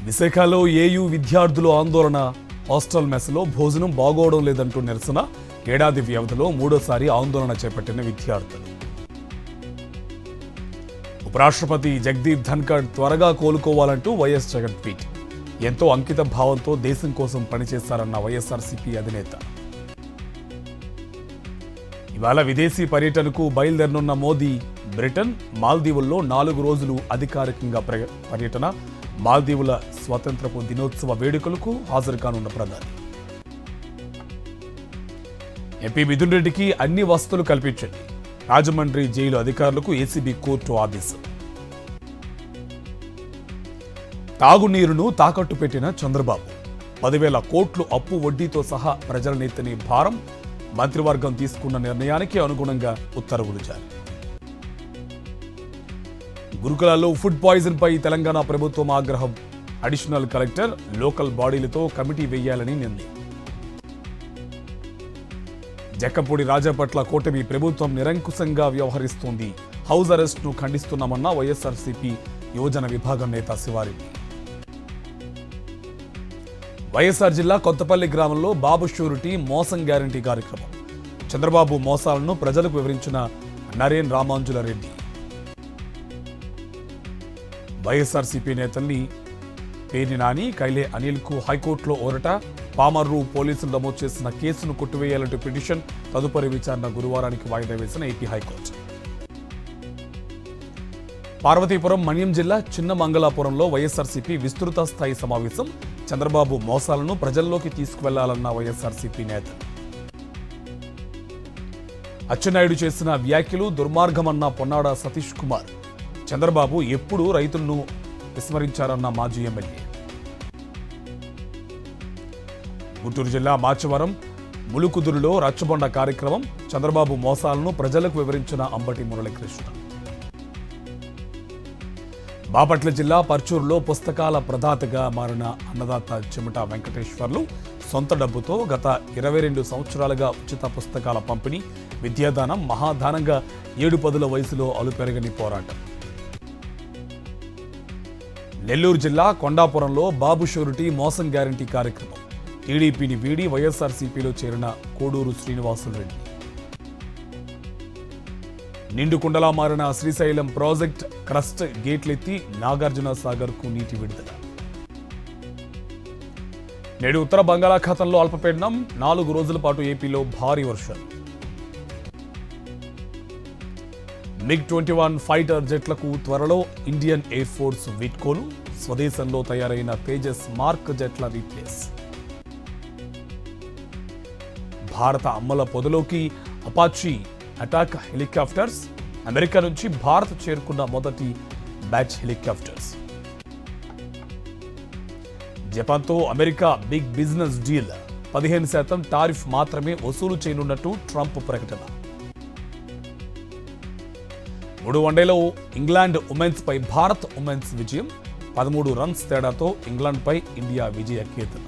విశాఖలో ఏయూ విద్యార్థులు ఆందోళన. హాస్టల్ మెస్లో భోజనం బాగోవడం లేదంటూ నిరసన. ఏడాది వ్యవధిలో మూడోసారి ఆందోళన చేపట్టిన విద్యార్థులు. ఉపరాష్ట్రపతి జగదీప్ ధన్కర్ త్వరగా కోలుకోవాలంటూ వైఎస్ జగన్ ట్వీట్. ఎంతో అంకిత భావంతో దేశం కోసం పనిచేశారన్న వైఎస్ఆర్సీపీ అధినేత. ఇవాళ విదేశీ పర్యటనకు బయలుదేరనున్న మోదీ బ్రిటన్, మాల్దీవుల్లో 4 రోజులు అధికారికంగా పర్యటన. మాల్దీవుల స్వాతంత్రపు దినోత్సవ వేడుకలకు హాజరు కానున్న ప్రధాని. ఎంపీ మిథున్ రెడ్డికి అన్ని వసతులు కల్పించండి. రాజమండ్రి జైలు అధికారులకు ఏసీబీ కోర్టు ఆదేశం. తాగునీరును తాకట్టు పెట్టిన చంద్రబాబు. 10,000 కోట్లు అప్పు వడ్డీతో సహా ప్రజల నెత్తిన భారం. మంత్రివర్గం తీసుకున్న నిర్ణయానికి అనుగుణంగా ఉత్తర్వులు జారీ. గురుకులాల్లో ఫుడ్ పాయిజన్ పై తెలంగాణ ప్రభుత్వం ఆగ్రహం. అడిషనల్ కలెక్టర్, లోకల్ బాడీలతో కమిటీ వేయాలని నిర్ణయం. జక్కంపూడి రాజా పట్ల కూటమి ప్రభుత్వం నిరంకుశంగా వ్యవహరిస్తోంది. హౌస్ అరెస్ట్ ను ఖండిస్తున్నామన్న వైఎస్ఆర్సీపీ యువజన విభాగం నేత శివారెడ్డి. వైఎస్ఆర్ జిల్లా కొత్తపల్లి గ్రామంలో బాబు షూరిటీ మోసం గ్యారంటీ కార్యక్రమం. చంద్రబాబు మోసాలను ప్రజలకు వివరించిన నరేన్ రామాంజులరెడ్డి. వైఎస్ఆర్సీపీ నేతల్ని పేర్ని నాని, కైలే అనిల్కు హైకోర్టులో ఊరట. పామర్రు పోలీసులు నమోదు చేసిన కేసును కొట్టివేయాలంటూ పిటిషన్. తదుపరి విచారణ గురువారానికి వాయిదా వేసిన ఏపీ హైకోర్టు. పార్వతీపురం, మన్యం జిల్లా చిన్న మంగళాపురంలో వైఎస్ఆర్సీపీ విస్తృత స్థాయి సమావేశం. చంద్రబాబు మోసాలను ప్రజల్లోకి తీసుకువెళ్లాలన్న వైఎస్ఆర్సీపీ నేత. అచ్చెన్నాయుడు చేసిన వ్యాఖ్యలు దుర్మార్గమన్న పొన్నాడ సతీష్ కుమార్. చంద్రబాబు ఎప్పుడూ రైతులను విస్మరించారన్న మాజీ ఎమ్మెల్యే. గుంటూరు జిల్లా మాచవరం ములుకుదురులో రచ్చబండ కార్యక్రమం. చంద్రబాబు మోసాలను ప్రజలకు వివరించిన అంబటి మురళీకృష్ణ. బాపట్ల జిల్లా పర్చూరులో పుస్తకాల ప్రదాతగా మారిన అన్నదాత చెమట వెంకటేశ్వర్లు. సొంత డబ్బుతో గత 22 సంవత్సరాలుగా ఉచిత పుస్తకాల పంపిణీ. విద్యాదానం మహాదానంగా 7-10 వయసులో అలుపెరగని పోరాటం. నెల్లూరు జిల్లా కొండాపురంలో బాబు షూరిటీ మోసం గ్యారంటీ కార్యక్రమం. టీడీపీని వీడి వైఎస్ఆర్సీపీలో చేరిన కోడూరు శ్రీనివాసులరెడ్డి. నిండుకుండలా మారిన శ్రీశైలం ప్రాజెక్ట్ క్రస్ట్ గేట్లెత్తి నాగార్జున సాగర్ కు నీటి విడుదల. నేడు ఉత్తర బంగాళాఖాతంలో అల్పపీడనం. 4 రోజుల పాటు ఏపీలో భారీ వర్షాలు. MiG-21 ఫైటర్ జెట్లకు త్వరలో ఇండియన్ ఎయిర్ ఫోర్స్ వీడ్కోలు. స్వదేశంలో తయారైన తేజస్ మార్క్ జెట్ల రీప్లేస్. భారత అమ్మల పొదలోకి అపాచీ అటాక్ హెలికాప్టర్స్. అమెరికా నుంచి భారత్ చేరుకున్న మొదటి బ్యాచ్ హెలికాప్టర్స్. జపాన్తో America big business deal. 15% tariff మాత్రమే వసూలు చేయనున్నట్టు ట్రంప్ ప్రకటన. 3 వన్డేలో ఇంగ్లాండ్ ఉమెన్స్ పై భారత్ ఉమెన్స్ విజయం. 13 రన్స్ తేడాతో ఇంగ్లాండ్ పై ఇండియా విజయ కేతనం.